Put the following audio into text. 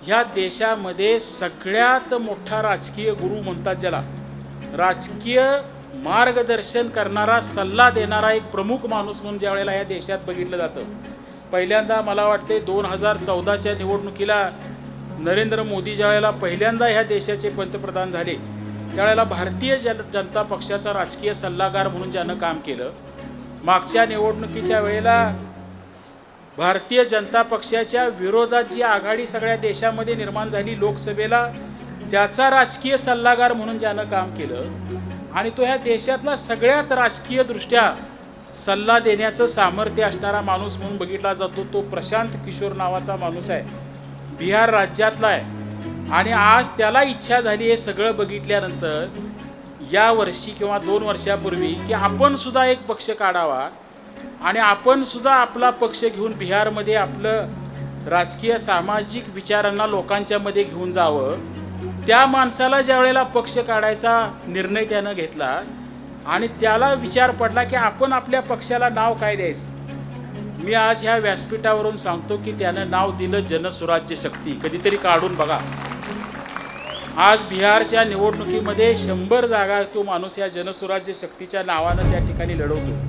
ह्या देशामध्ये सगळ्यात मोठा राजकीय गुरु म्हणतात ज्याला, राजकीय मार्गदर्शन करणारा, सल्ला देणारा एक प्रमुख माणूस म्हणून ज्या वेळेला या देशात बघितलं जातं, पहिल्यांदा मला वाटते 2014च्या निवडणुकीला नरेंद्र मोदी ज्या वेळेला पहिल्यांदा ह्या देशाचे पंतप्रधान झाले, त्यावेळेला भारतीय जनता पक्षाचा राजकीय सल्लागार म्हणून ज्यानं काम केलं, मागच्या निवडणुकीच्या वेळेला भारतीय जनता पक्षाच्या विरोधात जी आघाडी सगळ्या देशामध्ये निर्माण झाली लोकसभेला, त्याचा राजकीय सल्लागार म्हणून ज्यानं काम केलं आणि तो ह्या देशातला सगळ्यात राजकीय दृष्ट्या सल्ला देण्याचं सामर्थ्य असणारा माणूस म्हणून बघितला जातो, तो प्रशांत किशोर नावाचा माणूस आहे, बिहार राज्यातला आहे. आणि आज त्याला इच्छा झाली हे सगळं बघितल्यानंतर या वर्षी किंवा 2 वर्षापूर्वी की आपण सुद्धा एक पक्ष काढावा आणि आपण सुद्धा आपला पक्ष घेऊन बिहारमध्ये आपलं राजकीय सामाजिक विचारांना लोकांच्या मध्ये घेऊन जावं. त्या माणसाला ज्या वेळेला पक्ष काढायचा निर्णय त्यानं घेतला आणि त्याला विचार पडला की आपण आपल्या पक्षाला नाव काय द्यायचं. मी आज ह्या व्यासपीठावरून सांगतो की त्यानं नाव दिलं जनसुराज्य शक्ती. कधीतरी काढून बघा. आज बिहारच्या निवडणुकीमध्ये 100 जागा तो माणूस या जनसुराज्य शक्तीच्या नावानं त्या ठिकाणी लढवतो.